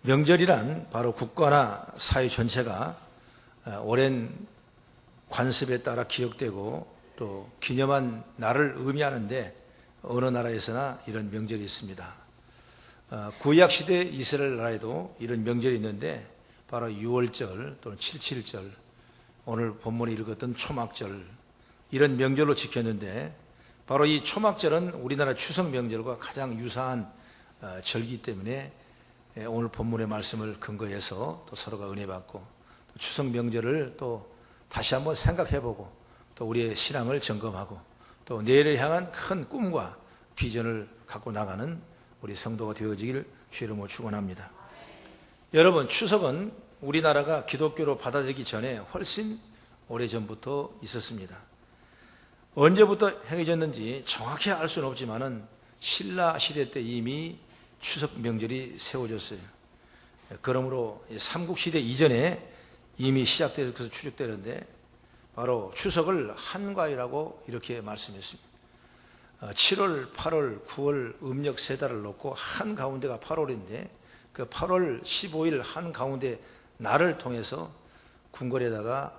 명절이란 바로 국가나 사회 전체가 오랜 관습에 따라 기억되고 또 기념한 날을 의미하는데 어느 나라에서나 이런 명절이 있습니다. 구약시대 이스라엘 나라에도 이런 명절이 있는데 바로 유월절 또는 칠칠절, 오늘 본문에 읽었던 초막절, 이런 명절로 지켰는데 바로 이 초막절은 우리나라 추석 명절과 가장 유사한 절기 때문에 오늘 본문의 말씀을 근거해서 또 서로가 은혜 받고 추석 명절을 또 다시 한번 생각해보고 또 우리의 신앙을 점검하고 또 내일을 향한 큰 꿈과 비전을 갖고 나가는 우리 성도가 되어지기를 주의 이름으로 축원합니다. 여러분, 추석은 우리나라가 기독교로 받아들이기 전에 훨씬 오래전부터 있었습니다. 언제부터 행해졌는지 정확히 알 수는 없지만은 신라 시대 때 이미 추석 명절이 세워졌어요. 그러므로 삼국시대 이전에 이미 시작돼서 추적되는데 바로 추석을 한가위라고 이렇게 말씀했습니다. 7월, 8월, 9월 음력 세 달을 놓고 한가운데가 8월인데 그 8월 15일 한가운데 날을 통해서 궁궐에다가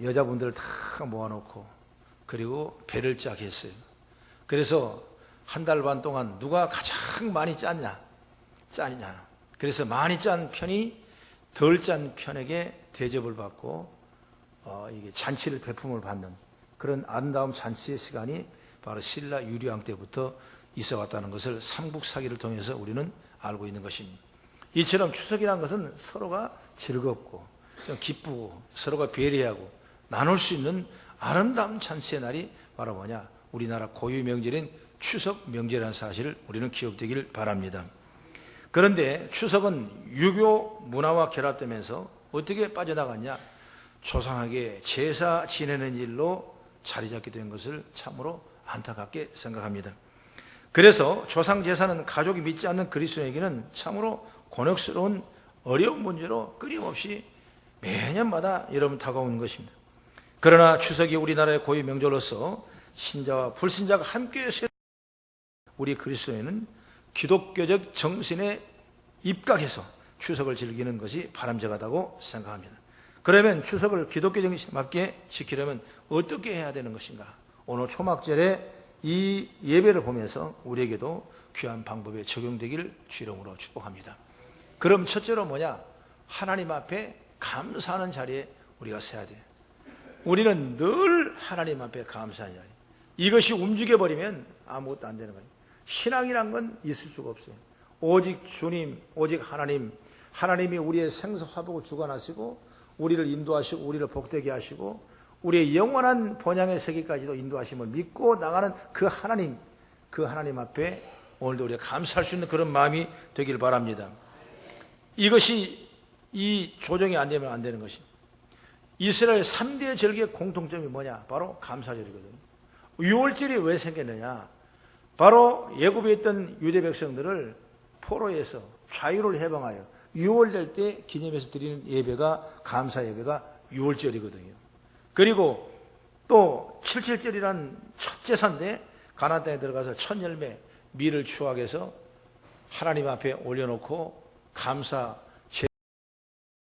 여자분들을 다 모아놓고 그리고 배를 쫙 했어요. 그래서 한 달 반 동안 누가 가장 많이 짰냐? 그래서 많이 짠 편이 덜 짠 편에게 대접을 받고 이게 잔치를 베품을 받는 그런 아름다운 잔치의 시간이 바로 신라 유리왕 때부터 있어 왔다는 것을 삼국사기를 통해서 우리는 알고 있는 것입니다. 이처럼 추석이라는 것은 서로가 즐겁고 기쁘고 서로가 배려하고 나눌 수 있는 아름다운 잔치의 날이 바로 뭐냐? 우리나라 고유 명절인 추석 명절이라는 사실을 우리는 기억되기를 바랍니다. 그런데 추석은 유교 문화와 결합되면서 어떻게 빠져나갔냐? 조상에게 제사 지내는 일로 자리 잡게 된 것을 참으로 안타깝게 생각합니다. 그래서 조상 제사는 가족이 믿지 않는 그리스도인에게는 참으로 곤혹스러운 어려운 문제로 끊임없이 매년마다 여러분 다가오는 것입니다. 그러나 추석이 우리나라의 고유 명절로서 신자와 불신자가 함께 우리 그리스도인은 기독교적 정신에 입각해서 추석을 즐기는 것이 바람직하다고 생각합니다. 그러면 추석을 기독교 정신에 맞게 지키려면 어떻게 해야 되는 것인가? 오늘 초막절에 이 예배를 보면서 우리에게도 귀한 방법에 적용되기를 주의 이름으로 축복합니다. 그럼 첫째로 뭐냐? 하나님 앞에 감사하는 자리에 우리가 서야 돼요. 우리는 늘 하나님 앞에 감사하는 자리. 이것이 움직여버리면 아무것도 안 되는 거예요. 신앙이란 건 있을 수가 없어요. 오직 주님, 오직 하나님이 우리의 생사화복을 주관하시고 우리를 인도하시고 우리를 복되게 하시고 우리의 영원한 번향의 세계까지도 인도하심을 믿고 나가는 그 하나님 앞에 오늘도 우리가 감사할 수 있는 그런 마음이 되길 바랍니다. 이것이 이 조정이 안 되면 안 되는 것입니다. 이스라엘 3대 절기의 공통점이 뭐냐? 바로 감사절이거든요. 유월절이 왜 생겼느냐? 바로 애굽에 있던 유대 백성들을 포로에서 자유를 해방하여 유월될 때 기념해서 드리는 예배가 감사 예배가 유월절이거든요. 그리고 또 칠칠절이란 첫 제사인데 가나안 땅에 들어가서 첫 열매 밀을 추악해서 하나님 앞에 올려놓고 감사 제사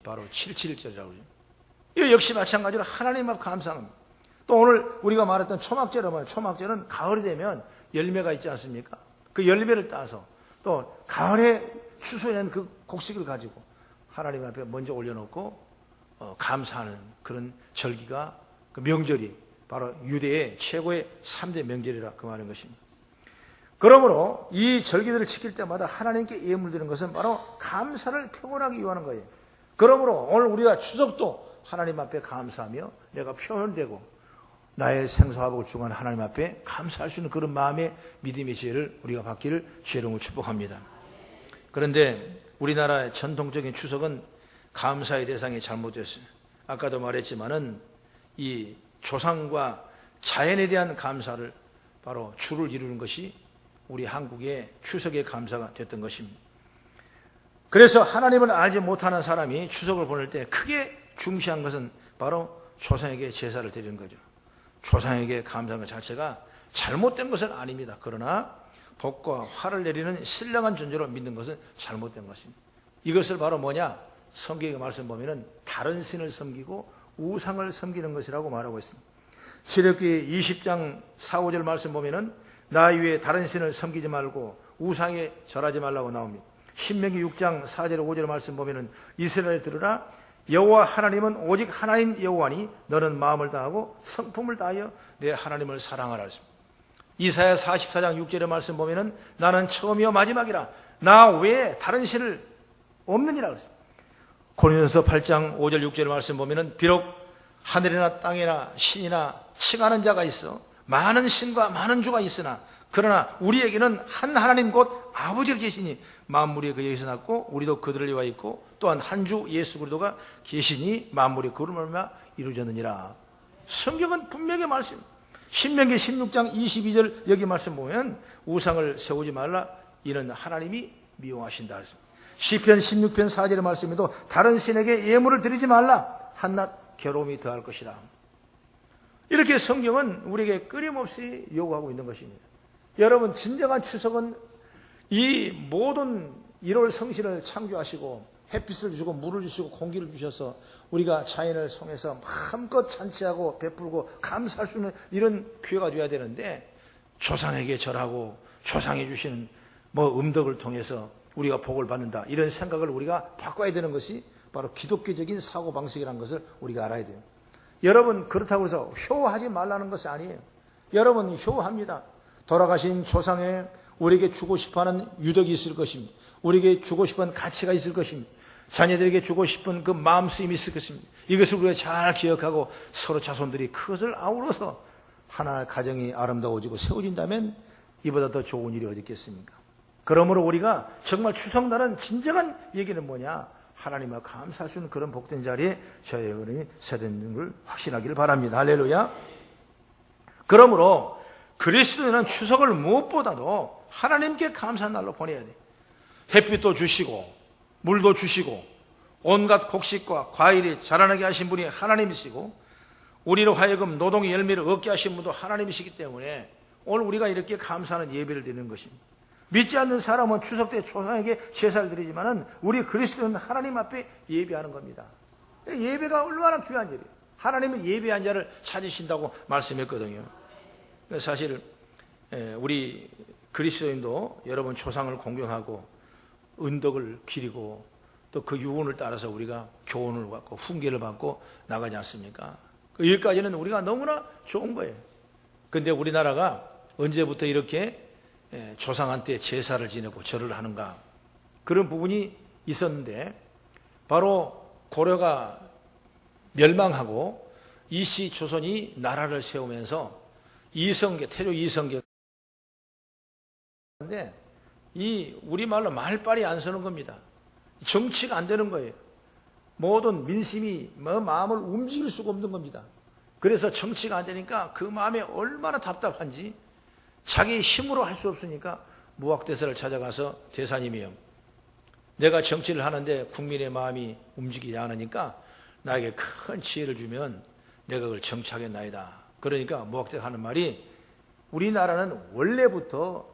바로 칠칠절이라고 그래요. 이 역시 마찬가지로 하나님 앞 감사합니다. 또 오늘 우리가 말했던 초막절은 초막절은 가을이 되면 열매가 있지 않습니까? 그 열매를 따서 또 가을에 추수해낸 그 곡식을 가지고 하나님 앞에 먼저 올려놓고 감사하는 그런 절기가 그 명절이 바로 유대의 최고의 3대 명절이라 그 말인 것입니다. 그러므로 이 절기들을 지킬 때마다 하나님께 예물 드리는 것은 바로 감사를 표현하기 위한 거예요. 그러므로 오늘 우리가 추석도 하나님 앞에 감사하며 내가 표현되고 나의 생사화복을 주관한 하나님 앞에 감사할 수 있는 그런 마음의 믿음의 지혜를 우리가 받기를 주의 이름으로 축복합니다. 그런데 우리나라의 전통적인 추석은 감사의 대상이 잘못됐어요. 아까도 말했지만은 이 조상과 자연에 대한 감사를 바로 주를 이루는 것이 우리 한국의 추석의 감사가 됐던 것입니다. 그래서 하나님을 알지 못하는 사람이 추석을 보낼 때 크게 중시한 것은 바로 조상에게 제사를 드리는 거죠. 조상에게 감사한 것 자체가 잘못된 것은 아닙니다. 그러나 복과 화를 내리는 신령한 존재로 믿는 것은 잘못된 것입니다. 이것을 바로 뭐냐? 성경의 말씀 보면은 다른 신을 섬기고 우상을 섬기는 것이라고 말하고 있습니다. 출애굽기 20장 4, 5절 말씀 보면은 나 위에 다른 신을 섬기지 말고 우상에 절하지 말라고 나옵니다. 신명기 6장 4절 5절 말씀 보면은 이스라엘 들으라 여호와 하나님은 오직 하나님 여호와니 너는 마음을 다하고 성품을 다하여 내 하나님을 사랑하라 했습니다. 이사야 44장 6절의 말씀 보면은 나는 처음이요 마지막이라 나 외에 다른 신을 없느니라 그랬습니다. 고린도전서 8장 5절 6절의 말씀 보면은 비록 하늘이나 땅이나 신이나 칭하는 자가 있어 많은 신과 많은 주가 있으나 그러나 우리에게는 한 하나님 곧 아버지가 계시니 만물이 그에게서 났고 우리도 그들을 위하여 있고 또한 한 주 예수 그리스도가 계시니 만물이 그로 말미암아 이루어졌느니라. 성경은 분명히 말씀. 신명기 16장 22절 여기 말씀 보면 우상을 세우지 말라 이는 하나님이 미워하신다. 시편 16편 4절의 말씀에도 다른 신에게 예물을 드리지 말라 한낱 괴로움이 더할 것이라. 이렇게 성경은 우리에게 끊임없이 요구하고 있는 것입니다. 여러분 진정한 추석은 이 모든 1월 성신을 창조하시고 햇빛을 주시고 물을 주시고 공기를 주셔서 우리가 자연을 통해서 마음껏 잔치하고 베풀고 감사할 수 있는 이런 기회가 돼야 되는데 조상에게 절하고 조상이 주시는 음덕을 통해서 우리가 복을 받는다 이런 생각을 우리가 바꿔야 되는 것이 바로 기독교적인 사고방식이라는 것을 우리가 알아야 돼요. 여러분 그렇다고 해서 효하지 말라는 것이 아니에요. 여러분 효합니다. 돌아가신 조상에 우리에게 주고 싶어하는 유덕이 있을 것입니다. 우리에게 주고 싶은 가치가 있을 것입니다. 자녀들에게 주고 싶은 그 마음쓰임이 있을 것입니다. 이것을 우리가 잘 기억하고 서로 자손들이 그것을 아우러서 하나의 가정이 아름다워지고 세워진다면 이보다 더 좋은 일이 어디 있겠습니까? 그러므로 우리가 정말 추석날은 진정한 얘기는 뭐냐? 하나님과 감사할 수 있는 그런 복된 자리에 저희 어른이 세대는 걸 확신하기를 바랍니다. 할렐루야. 그러므로 그리스도인은 추석을 무엇보다도 하나님께 감사한 날로 보내야 돼. 햇빛도 주시고 물도 주시고 온갖 곡식과 과일이 자라나게 하신 분이 하나님이시고 우리로 하여금 노동의 열매를 얻게 하신 분도 하나님이시기 때문에 오늘 우리가 이렇게 감사하는 예배를 드리는 것입니다. 믿지 않는 사람은 추석 때 조상에게 제사를 드리지만은 우리 그리스도는 하나님 앞에 예배하는 겁니다. 예배가 얼마나 귀한 일이에요. 하나님은 예배한 자를 찾으신다고 말씀했거든요. 사실 우리 그리스도인도 여러분 조상을 공경하고 은덕을 기리고 또 그 유언을 따라서 우리가 교훈을 받고 훈계를 받고 나가지 않습니까? 여기까지는 우리가 너무나 좋은 거예요. 그런데 우리나라가 언제부터 이렇게 조상한테 제사를 지내고 절을 하는가 그런 부분이 있었는데 바로 고려가 멸망하고 이씨 조선이 나라를 세우면서 이성계 태조 이성계 근데 이 우리말로 말빨이 안 서는 겁니다. 정치가 안 되는 거예요. 모든 민심이 마음을 움직일 수가 없는 겁니다. 그래서 정치가 안 되니까 그 마음에 얼마나 답답한지 자기 힘으로 할 수 없으니까 무학대사를 찾아가서 대사님이요, 내가 정치를 하는데 국민의 마음이 움직이지 않으니까 나에게 큰 지혜를 주면 내가 그걸 정치하겠나이다. 그러니까 무학대사 하는 말이 우리나라는 원래부터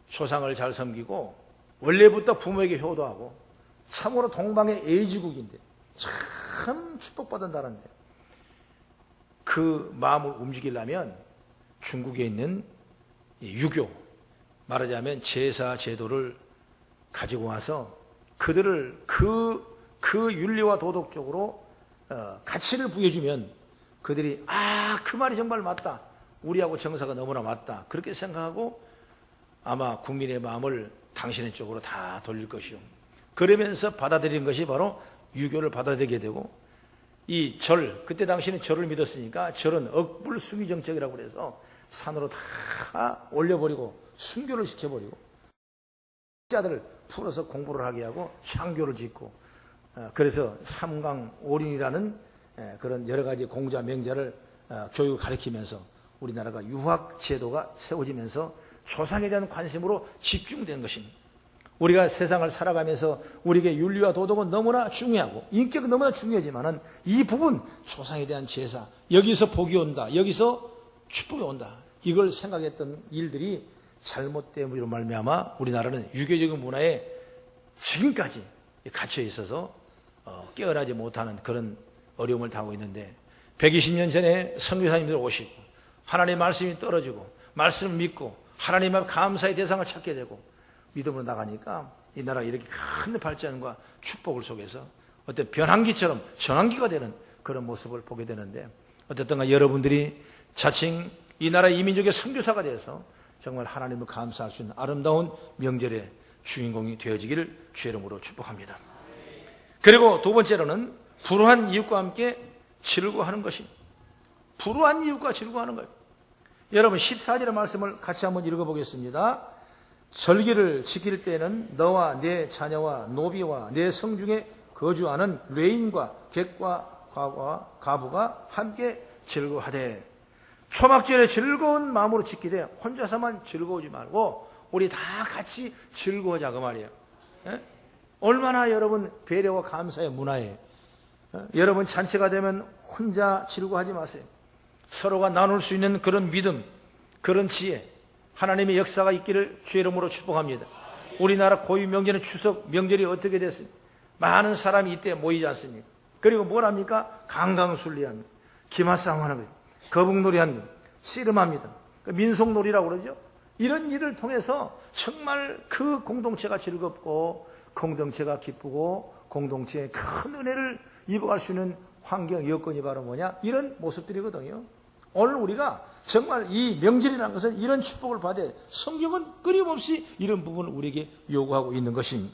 조상을 잘 섬기고 원래부터 부모에게 효도하고 참으로 동방의 애지국인데 참 축복받은 나라인데 그 마음을 움직이려면 중국에 있는 유교 말하자면 제사 제도를 가지고 와서 그들을 그 윤리와 도덕적으로 가치를 부여주면 그들이 그 말이 정말 맞다. 우리하고 정서가 너무나 맞다. 그렇게 생각하고 아마 국민의 마음을 당신의 쪽으로 다 돌릴 것이요. 그러면서 받아들인 것이 바로 유교를 받아들이게 되고 이 절, 그때 당시는 절을 믿었으니까 절은 억불숭이 정책이라고 그래서 산으로 다 올려버리고 순교를 시켜버리고 자들을 풀어서 공부를 하게 하고 향교를 짓고 그래서 삼강오륜이라는 그런 여러 가지 공자 명자를 교육을 가르치면서 우리나라가 유학 제도가 세워지면서 조상에 대한 관심으로 집중된 것입니다. 우리가 세상을 살아가면서 우리에게 윤리와 도덕은 너무나 중요하고 인격은 너무나 중요하지만은 이 부분 조상에 대한 제사 여기서 복이 온다. 여기서 축복이 온다. 이걸 생각했던 일들이 잘못됨으로 말미암아 우리나라는 유교적인 문화에 지금까지 갇혀 있어서 깨어나지 못하는 그런 어려움을 당하고 있는데 120년 전에 선교사님들 오시고 하나님의 말씀이 떨어지고 말씀을 믿고 하나님 앞 감사의 대상을 찾게 되고 믿음으로 나가니까 이 나라가 이렇게 큰 발전과 축복을 속에서 어떤 변환기처럼 전환기가 되는 그런 모습을 보게 되는데 어쨌든가 여러분들이 자칭 이 나라의 이민족의 선교사가 되어서 정말 하나님을 감사할 수 있는 아름다운 명절의 주인공이 되어지기를 주의 이름으로 축복합니다. 그리고 두 번째로는 불우한 이웃과 함께 즐거워하는 것입니다. 불우한 이웃과 즐거워하는 거예요. 여러분 14절의 말씀을 같이 한번 읽어보겠습니다. 절기를 지킬 때는 너와 내 자녀와 노비와 내 성중에 거주하는 레인과 객과 과부가 함께 즐거워하되 초막절에 즐거운 마음으로 지키되 혼자서만 즐거우지 말고 우리 다 같이 즐거워하자 그 말이에요. 에? 얼마나 여러분 배려와 감사의 문화에 여러분 잔치가 되면 혼자 즐거워하지 마세요. 서로가 나눌 수 있는 그런 믿음, 그런 지혜, 하나님의 역사가 있기를 주의 이름으로 축복합니다. 우리나라 고유 명절은 추석 명절이 어떻게 됐습니까? 많은 사람이 이때 모이지 않습니까? 그리고 뭘 합니까? 강강술래합니다. 기마싸움하는 거죠. 거북놀이하는 거죠. 씨름합니다. 민속놀이라고 그러죠. 이런 일을 통해서 정말 그 공동체가 즐겁고 공동체가 기쁘고 공동체에 큰 은혜를 입어갈 수 있는 환경, 여건이 바로 뭐냐? 이런 모습들이거든요. 오늘 우리가 정말 이 명절이라는 것은 이런 축복을 받아야 성경은 끊임없이 이런 부분을 우리에게 요구하고 있는 것입니다.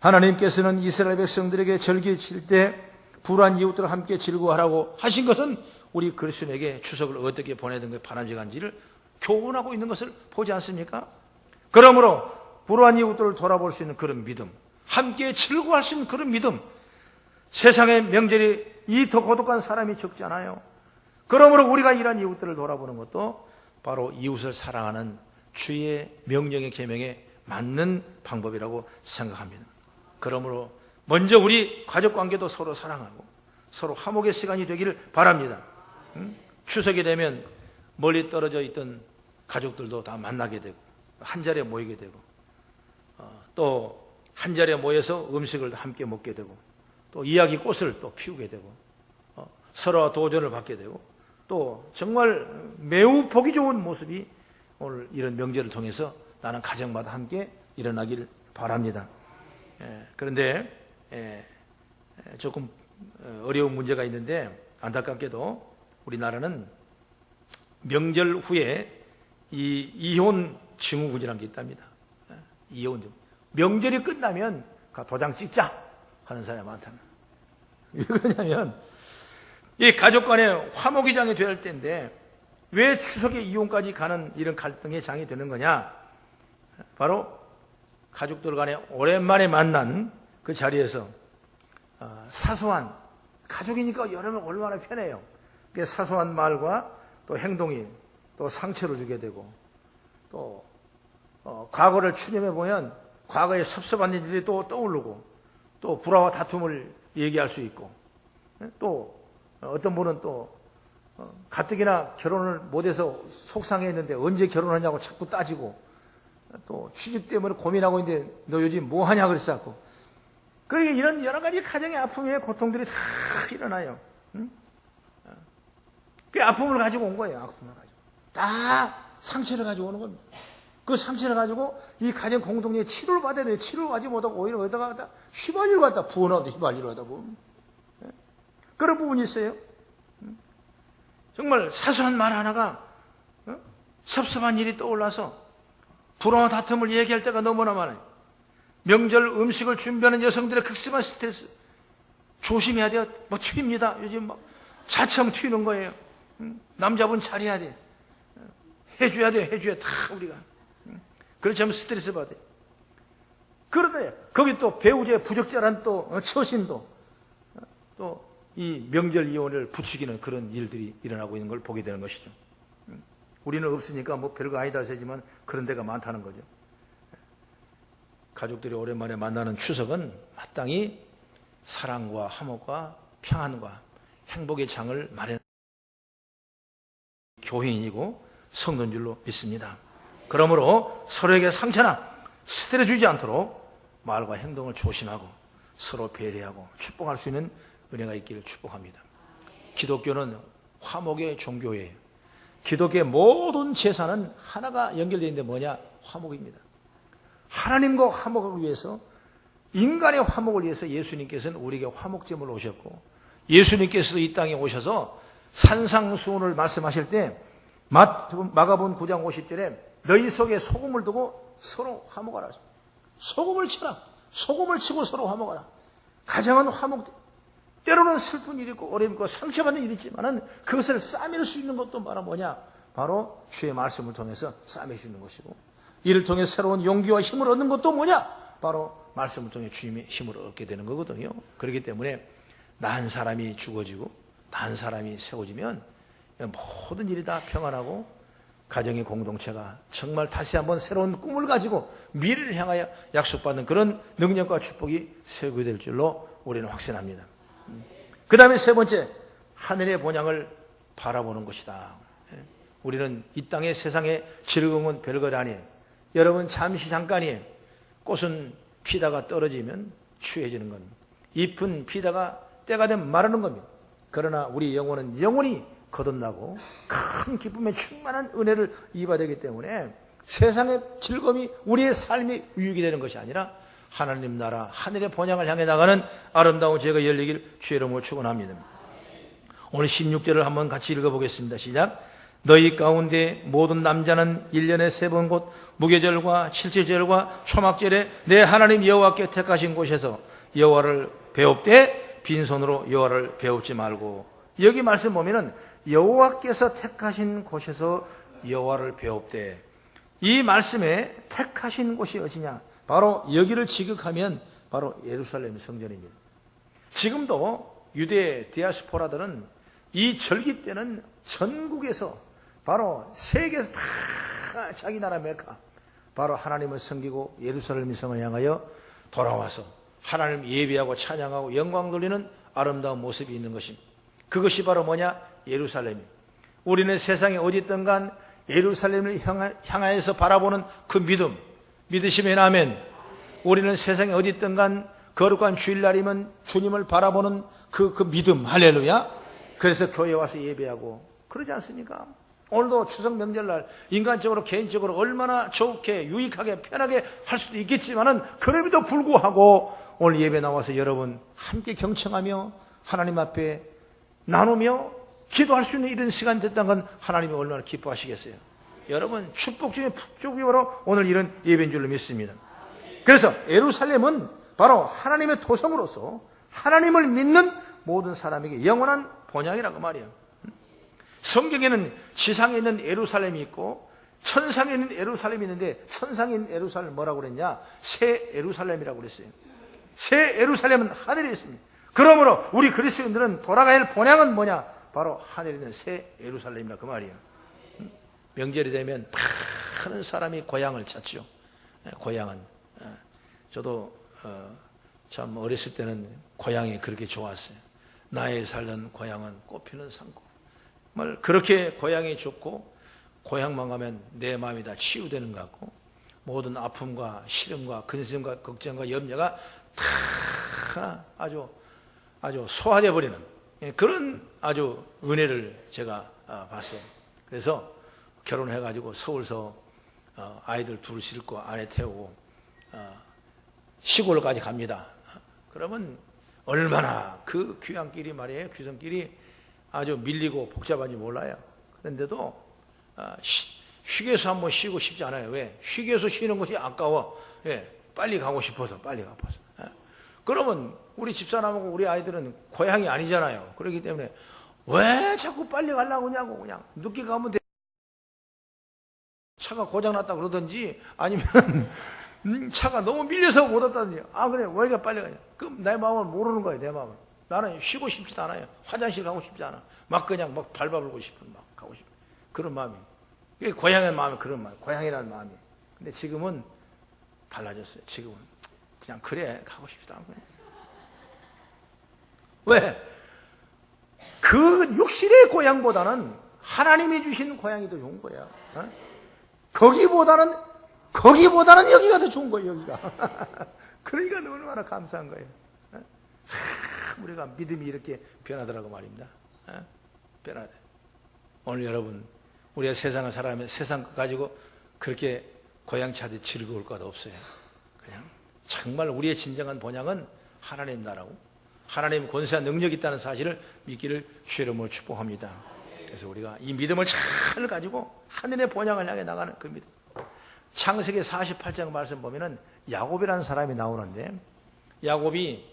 하나님께서는 이스라엘 백성들에게 절기 칠 때 불우한 이웃들과 함께 즐거워하라고 하신 것은 우리 그리스도인에게 추석을 어떻게 보내야 되는 게 바람직한지를 교훈하고 있는 것을 보지 않습니까? 그러므로 불우한 이웃들을 돌아볼 수 있는 그런 믿음, 함께 즐거워할 수 있는 그런 믿음, 세상의 명절이 이 더 고독한 사람이 적지 않아요. 그러므로 우리가 이런 이웃들을 돌아보는 것도 바로 이웃을 사랑하는 주의 명령의 계명에 맞는 방법이라고 생각합니다. 그러므로 먼저 우리 가족관계도 서로 사랑하고 서로 화목의 시간이 되기를 바랍니다. 추석이 되면 멀리 떨어져 있던 가족들도 다 만나게 되고 한 자리에 모이게 되고 또 한 자리에 모여서 음식을 함께 먹게 되고 또 이야기 꽃을 또 피우게 되고 서로와 도전을 받게 되고 또 정말 매우 보기 좋은 모습이 오늘 이런 명절을 통해서 나는 가정마다 함께 일어나길 바랍니다. 그런데 조금 어려운 문제가 있는데 안타깝게도 우리나라는 명절 후에 이 이혼 증후군이라는 게 있답니다. 이혼 증후. 명절이 끝나면 도장 찍자 하는 사람이 많다는 거예요. 왜 그러냐면 이 가족 간의 화목의 장이 되어야 할 때인데 왜 추석에 이혼까지 가는 이런 갈등의 장이 되는 거냐? 바로 가족들 간에 오랜만에 만난 그 자리에서 사소한 가족이니까 여러분 얼마나 편해요. 사소한 말과 또 행동이 또 상처를 주게 되고 또 과거를 추념해 보면 과거에 섭섭한 일들이 또 떠오르고 또 불화와 다툼을 얘기할 수 있고 또 어떤 분은 또 가뜩이나 결혼을 못해서 속상해했는데 언제 결혼하냐고 자꾸 따지고 또 취직 때문에 고민하고 있는데 너 요즘 뭐 하냐 그랬었고 그러니까 이런 여러 가지 가정의 아픔의 고통들이 다 일어나요. 그 아픔을 가지고 온 거예요. 아픔을 가지고 다 상처를 가지고 오는 겁니다. 그 상처를 가지고 이 가정 공동체에 치료를 받아야 돼요. 치료를 가지 못하고 오히려 어디다가 휘발유를 갖다 부어놔도 휘발유를 하다 보면 그런 부분이 있어요. 정말 사소한 말 하나가 섭섭한 일이 떠올라서 불화와 다툼을 얘기할 때가 너무나 많아요. 명절 음식을 준비하는 여성들의 극심한 스트레스 조심해야 돼요. 뭐 튑니다. 요즘 막 자청 튀는 거예요. 남자분 잘해야 돼. 해줘야 돼. 해줘야 다 우리가. 그렇지 않으면 스트레스 받아요. 그런데 거기 또 배우자의 부적절한 또 처신도 또 이 명절 이혼을 부추기는 그런 일들이 일어나고 있는 걸 보게 되는 것이죠. 우리는 없으니까 뭐 별거 아니다 하지만 그런 데가 많다는 거죠. 가족들이 오랜만에 만나는 추석은 마땅히 사랑과 화목과 평안과 행복의 장을 마련하는 교회인이고 성도인 줄로 믿습니다. 그러므로 서로에게 상처나 스트레스 주지 않도록 말과 행동을 조심하고 서로 배려하고 축복할 수 있는 은혜가 있기를 축복합니다. 기독교는 화목의 종교예요. 기독교의 모든 제사는 하나가 연결되어 있는데 뭐냐? 화목입니다. 하나님과 화목을 위해서, 인간의 화목을 위해서 예수님께서는 우리에게 화목제물로 오셨고, 예수님께서도 이 땅에 오셔서 산상수훈을 말씀하실 때 마가복음 9장 50절에 너희 속에 소금을 두고 서로 화목하라. 소금을 쳐라. 소금을 치고 서로 화목하라. 가정은 화목, 때로는 슬픈 일이 있고 어려움이 있고 상처받는 일이 있지만은 그것을 싸맬 수 있는 것도 바로 뭐냐? 바로 주의 말씀을 통해서 싸맬 수 있는 것이고, 이를 통해 새로운 용기와 힘을 얻는 것도 뭐냐? 바로 말씀을 통해 주님의 힘을 얻게 되는 거거든요. 그렇기 때문에 난 사람이 죽어지고 난 사람이 세워지면 모든 일이 다 평안하고 가정의 공동체가 정말 다시 한번 새로운 꿈을 가지고 미래를 향하여 약속받는 그런 능력과 축복이 세우게 될 줄로 우리는 확신합니다. 그 다음에 세 번째, 하늘의 본향을 바라보는 것이다. 우리는 이 땅의 세상의 즐거움은 별것 아니에요. 여러분, 잠시 잠깐이에요. 꽃은 피다가 떨어지면 추해지는 겁니다. 잎은 피다가 때가 되면 마르는 겁니다. 그러나 우리 영혼은 영원히 거듭나고 큰 기쁨에 충만한 은혜를 입어야 되기 때문에 세상의 즐거움이 우리의 삶의 유익이 되는 것이 아니라 하나님 나라 하늘의 본향을 향해 나가는 아름다운 죄가 열리길 주의 이름으로 축원합니다. 오늘 16절을 한번 같이 읽어보겠습니다. 시작. 너희 가운데 모든 남자는 1년에 3번 곧 무교절과 칠칠절과 초막절에 내 하나님 여호와께 택하신 곳에서 여호와를 배웁되 빈손으로 여호와를 배웁지 말고. 여기 말씀 보면은 여호와께서 택하신 곳에서 여호와를 배웁되, 이 말씀에 택하신 곳이 어디냐? 바로 여기를 지극하면 바로 예루살렘 성전입니다. 지금도 유대 디아스포라들은 이 절기 때는 전국에서 바로 세계에서 다 자기 나라 메카, 바로 하나님을 섬기고 예루살렘 성을 향하여 돌아와서 하나님 예배하고 찬양하고 영광 돌리는 아름다운 모습이 있는 것입니다. 그것이 바로 뭐냐? 예루살렘입니다. 우리는 세상에 어디 있든간 예루살렘을 향하여서 바라보는 그 믿음, 믿으시면 아멘. 우리는 세상에 어디 있든간 거룩한 주일날이면 주님을 바라보는 그 믿음, 할렐루야. 그래서 교회에 와서 예배하고 그러지 않습니까? 오늘도 추석 명절날 인간적으로 개인적으로 얼마나 좋게 유익하게 편하게 할 수도 있겠지만은 그럼에도 불구하고 오늘 예배 나와서 여러분 함께 경청하며 하나님 앞에 나누며 기도할 수 있는 이런 시간이 됐다는 건 하나님이 얼마나 기뻐하시겠어요. 여러분 축복 중에 축복이 바로 오늘 이런 예배인 줄로 믿습니다. 그래서 예루살렘은 바로 하나님의 도성으로서 하나님을 믿는 모든 사람에게 영원한 본향이라고 말이에요. 성경에는 지상에 있는 예루살렘이 있고 천상에 있는 예루살렘이 있는데, 천상에 있는 예루살렘 뭐라고 그랬냐? 새 예루살렘이라고 그랬어요. 새 예루살렘은 하늘에 있습니다. 그러므로 우리 그리스도인들은 돌아가야 할 본향은 뭐냐? 바로 하늘에 있는 새 예루살렘이라 그 말이에요. 명절이 되면 많은 사람이 고향을 찾죠. 고향은 저도 참 어렸을 때는 고향이 그렇게 좋았어요. 나의 살던 고향은 꽃피는 산골. 정말 그렇게 고향이 좋고 고향만 가면 내 마음이 다 치유되는 것 같고 모든 아픔과 시름과 근심과 걱정과 염려가 다 아주 소화되어 버리는 그런 아주 은혜를 제가 봤어요. 그래서 결혼해가지고 서울서 아이들 둘 싣고 아내 태우고 시골까지 갑니다. 그러면 얼마나 그 귀향길이 말이에요. 귀성길이 아주 밀리고 복잡한지 몰라요. 그런데도 휴게소 한번 쉬고 싶지 않아요. 왜? 휴게소 쉬는 것이 아까워. 예, 빨리 가고 싶어서. 그러면 우리 집사람하고 우리 아이들은 고향이 아니잖아요. 그렇기 때문에 왜 자꾸 빨리 가려고 하냐고, 그냥 늦게 가면 돼. 차가 고장났다 그러든지 아니면 차가 너무 밀려서 못 왔다든지. 그래, 왜 이렇게 빨리 가냐. 그럼 내 마음을 모르는 거예요. 내 마음을. 나는 쉬고 싶지도 않아요. 화장실 가고 싶지 않아. 그냥 밟아불고 싶은 가고 싶은 그런 마음이. 고향의 마음이 그런 마음, 고향이라는 마음이. 근데 지금은 달라졌어요. 지금은 그냥 그래 가고 싶지도 않고. 왜? 그 육신의 고향보다는 하나님이 주신 고향이 더 좋은 거야. 거기보다는 여기가 더 좋은 거예요. 여기가. 그러니까 얼마나 감사한 거예요. 참 우리가 믿음이 이렇게 변하더라고 말입니다. 변하대. 오늘 여러분, 우리가 세상을 살아가면 세상 거 가지고 그렇게 고향차듯이 즐거울 것 없어요. 그냥 정말 우리의 진정한 본향은 하나님 나라고 하나님 권세와 능력이 있다는 사실을 믿기를 주의 이름으로 축복합니다. 그래서 우리가 이 믿음을 잘 가지고 하늘의 본향을 향해 나가는 그 믿음. 창세기 48장 말씀 보면은 야곱이라는 사람이 나오는데, 야곱이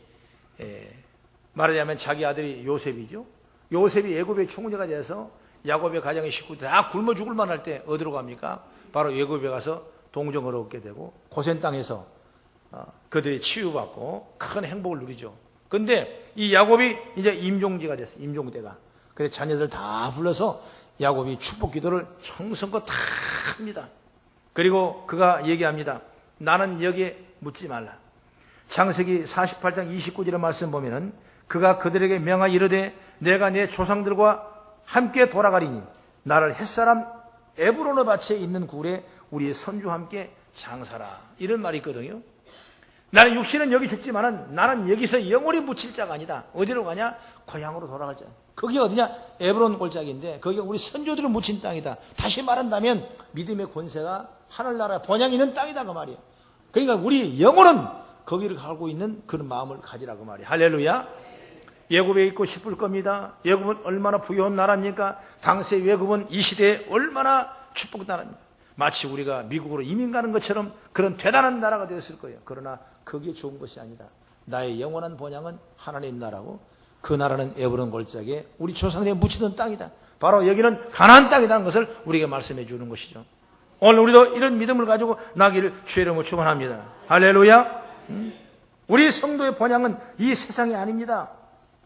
말하자면 자기 아들이 요셉이죠. 요셉이 애굽의 총리가 돼서 야곱의 가정의 식구들 다 굶어 죽을 만할 때 어디로 갑니까? 바로 애굽에 가서 동정을 얻게 되고 고센 땅에서 그들이 치유받고 큰 행복을 누리죠. 근데 이 야곱이 이제 임종지가 됐어요. 임종대가. 그래서 자녀들 다 불러서 야곱이 축복 기도를 정성껏 다 합니다. 그리고 그가 얘기합니다. 나는 여기에 묻지 말라. 창세기 48장 29절의 말씀 보면은 그가 그들에게 명하 이르되 내가 내 조상들과 함께 돌아가리니 나를 햇사람 에브론의 밭에 있는 굴에 우리의 선주와 함께 장사라. 이런 말이 있거든요. 나는 육신은 여기 죽지만은 나는 여기서 영원히 묻힐 자가 아니다. 어디로 가냐? 고향으로 돌아갈 자. 거기 어디냐? 에브론 골짜기인데 거기가 우리 선조들을 묻힌 땅이다. 다시 말한다면 믿음의 권세가 하늘나라 본향이 있는 땅이다 그 말이에요. 그러니까 우리 영혼은 거기를 가고 있는 그런 마음을 가지라고 말이에요. 할렐루야. 애굽에 있고 싶을 겁니다. 애굽은 얼마나 부유한 나라입니까? 당시 애굽은 이 시대에 얼마나 축복 나라입니다. 마치 우리가 미국으로 이민 가는 것처럼 그런 대단한 나라가 되었을 거예요. 그러나 그게 좋은 것이 아니다. 나의 영원한 본향은 하나님 나라고 그 나라는 에브론 골짜기에 우리 조상들이 묻히던 땅이다. 바로 여기는 가나안 땅이라는 것을 우리에게 말씀해 주는 것이죠. 오늘 우리도 이런 믿음을 가지고 나기를 주의 이름으로 축원합니다. 할렐루야. 우리 성도의 본향은 이 세상이 아닙니다.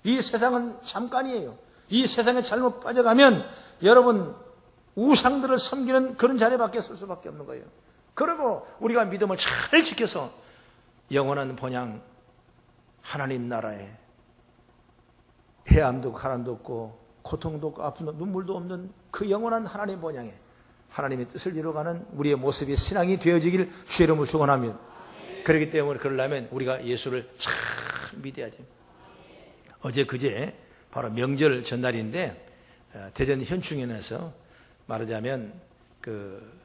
이 세상은 잠깐이에요. 이 세상에 잘못 빠져가면 여러분 우상들을 섬기는 그런 자리밖에 설 수밖에 없는 거예요. 그리고 우리가 믿음을 잘 지켜서 영원한 본향 하나님 나라에 해암도 가람도 없고 고통도 없고 아픔도 눈물도 없는 그 영원한 하나님 본향에 하나님의 뜻을 이루어가는 우리의 모습이 신앙이 되어지길 주의 이름으로 축원합니다. 그렇기 때문에 그러려면 우리가 예수를 잘 믿어야죠. 어제 그제 바로 명절 전날인데 대전 현충원에서 말하자면 그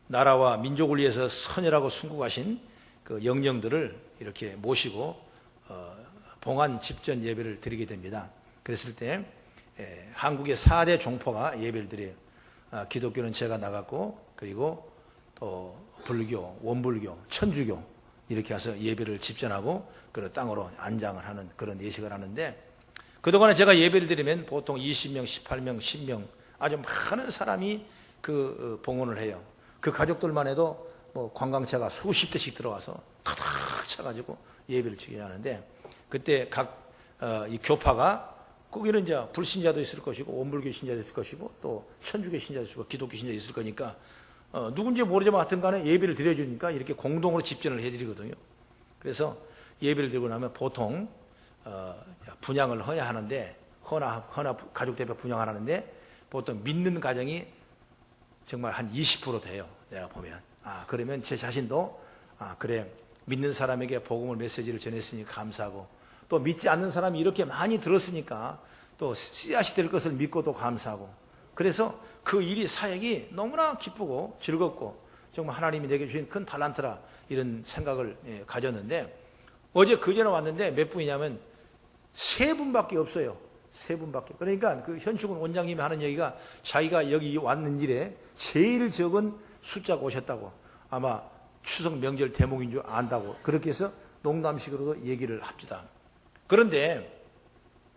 나라와 민족을 위해서 선열하고 순국하신 그 영령들을 이렇게 모시고 봉안 집전 예배를 드리게 됩니다. 그랬을 때 한국의 4대 종포가 예배를 드려요. 기독교는 제가 나갔고 그리고 또 불교, 원불교, 천주교 이렇게 해서 예배를 집전하고 그 땅으로 안장을 하는 그런 예식을 하는데 그동안에 제가 예배를 드리면 보통 20명, 18명, 10명 아주 많은 사람이 그 봉헌을 해요. 그 가족들만 해도 뭐 관광차가 수십 대씩 들어와서 가득 차가지고 예배를 드리게 하는데 그때 각 이 교파가 거기는 이제 불신자도 있을 것이고 원불교 신자도 있을 것이고 또 천주교 신자도 있을 것이고 기독교 신자도 있을 거니까 누군지 모르지만 하여튼 간에 예배를 드려주니까 이렇게 공동으로 집전을 해드리거든요. 그래서 예배를 드리고 나면 보통 분향을 해야 하는데 허나 가족 대표 분향하는데 보통 믿는 가정이 정말 한 20% 돼요. 내가 보면 그러면 제 자신도 그래 믿는 사람에게 복음을 메시지를 전했으니 감사하고 또 믿지 않는 사람이 이렇게 많이 들었으니까 또 씨앗이 될 것을 믿고도 감사하고 그래서 그 일이 사역이 너무나 기쁘고 즐겁고 정말 하나님이 내게 주신 큰 달란트라 이런 생각을 가졌는데 어제 그전에 왔는데 몇 분이냐면 3분밖에 없어요. 3분밖에. 그러니까 그 현충원 원장님이 하는 얘기가 자기가 여기 왔는 일에 제일 적은 숫자가 오셨다고 아마 추석 명절 대목인 줄 안다고 그렇게 해서 농담식으로도 얘기를 합시다. 그런데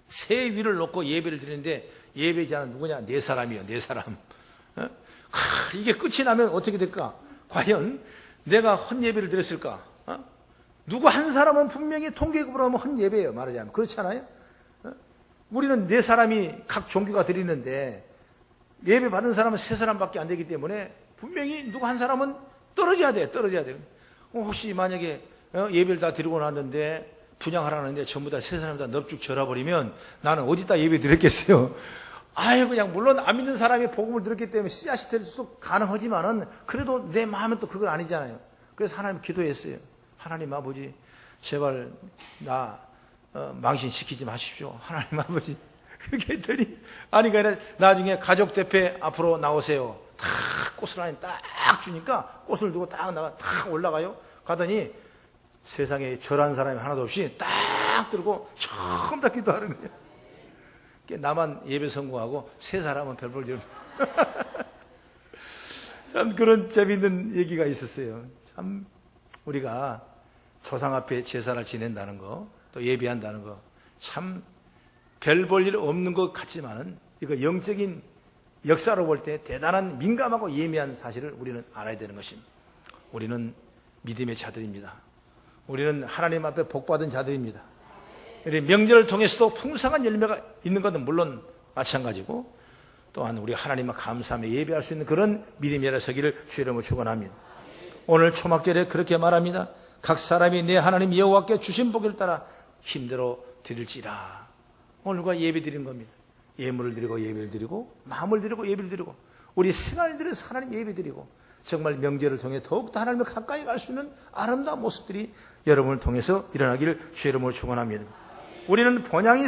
새 위를 놓고 예배를 드리는데 예배자는 누구냐? 4사람이에요. 4사람. 이게 끝이 나면 어떻게 될까? 과연 내가 헛예배를 드렸을까? 누구 한 사람은 분명히 통계급으로 하면 헛예배예요. 말하자면. 그렇지 않아요? 우리는 4사람이 각 종교가 드리는데 예배 받은 사람은 3사람밖에 안 되기 때문에 분명히 누구 한 사람은 떨어져야 돼. 혹시 만약에 예배를 다 드리고 났는데 분양하라는데 전부 다 3사람 다 넙죽 절어버리면 나는 어디다 예배 드렸겠어요? 그냥 물론 안 믿는 사람이 복음을 들었기 때문에 씨앗이 될 수도 가능하지만은 그래도 내 마음은 또 그건 아니잖아요. 그래서 하나님 기도했어요. 하나님 아버지, 제발 나 망신시키지 마십시오. 하나님 아버지. 그렇게 했더니, 아니, 그러니까 나중에 가족 대표 앞으로 나오세요. 다 꽃을 하나 딱 주니까 꽃을 두고 딱 나가, 딱 올라가요. 가더니 세상에 절한 사람이 하나도 없이 딱 들고 처음 다 기도하는 거예요. 나만 예배 성공하고 세 사람은 별 볼 일 없는. 참 그런 재미있는 얘기가 있었어요. 참 우리가 조상 앞에 제사를 지낸다는 거, 또 예배한다는 거, 참 별 볼 일 없는 것 같지만은 이거 영적인 역사로 볼 때 대단한 민감하고 예민한 사실을 우리는 알아야 되는 것입니다. 우리는 믿음의 자들입니다. 우리는 하나님 앞에 복받은 자들입니다. 명절을 통해서도 풍성한 열매가 있는 것은 물론 마찬가지고, 또한 우리 하나님을 감사하며 예배할 수 있는 그런 믿음이 서기를 주의 이름으로 축원합니다. 오늘 초막절에 그렇게 말합니다. 각 사람이 내 하나님 여호와께 주신 복을 따라 힘대로 드릴지라. 오늘과 예배 드린 겁니다. 예물을 드리고 예배를 드리고 마음을 드리고 예배를 드리고 우리 생활을 들여서 하나님 예배 드리고 정말 명절을 통해 더욱더 하나님을 가까이 갈 수 있는 아름다운 모습들이 여러분을 통해서 일어나기를 주의 이름으로 축원합니다. 우리는 본향이,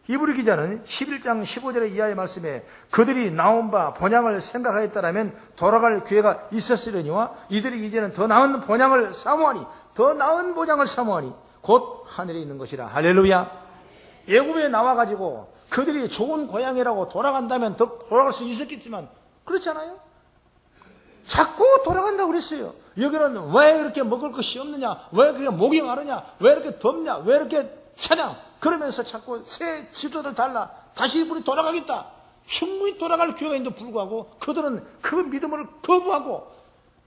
히브리 기자는 11장 15절의 이하의 말씀에 그들이 나온 바 본향을 생각하였다라면 돌아갈 기회가 있었으려니와 이들이 이제는 더 나은 본향을 사모하니, 더 나은 본향을 사모하니 곧 하늘에 있는 것이라. 할렐루야. 애굽에 나와가지고 그들이 좋은 고향이라고 돌아간다면 더 돌아갈 수 있었겠지만 그렇지 않아요? 자꾸 돌아간다고 그랬어요. 여기는 왜 이렇게 먹을 것이 없느냐, 왜 이렇게 목이 마르냐, 왜 이렇게 덥냐, 왜 이렇게 차냐, 그러면서 자꾸 새 지도를 달라 다시 우리 돌아가겠다. 충분히 돌아갈 기회가 있는데 불구하고 그들은 그 믿음을 거부하고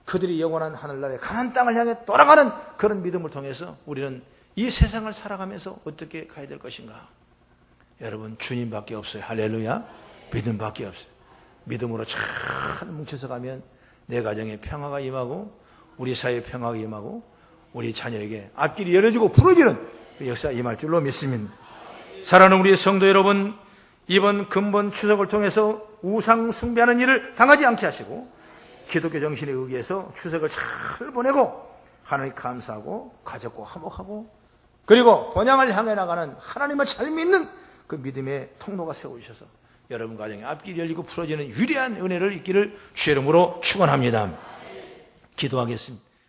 그들이 영원한 하늘나라의 가나안 땅을 향해 돌아가는 그런 믿음을 통해서 우리는 이 세상을 살아가면서 어떻게 가야 될 것인가? 여러분, 주님밖에 없어요. 할렐루야. 믿음밖에 없어요. 믿음으로 잘 뭉쳐서 가면 내 가정에 평화가 임하고 우리 사회에 평화가 임하고 우리 자녀에게 앞길이 열어지고 부러지는 그 역사가 임할 줄로 믿습니다. 사랑하는 우리 성도 여러분, 이번 근본 추석을 통해서 우상 숭배하는 일을 당하지 않게 하시고 기독교 정신에 의기해서 추석을 잘 보내고 하나님 감사하고 가족과 화목하고 그리고 본향을 향해 나가는 하나님을 잘 믿는 그 믿음의 통로가 세워주셔서 여러분 가정에 앞길이 열리고 풀어지는 위대한 은혜를 있기를 주의 이름으로 축원합니다. 기도하겠습니다.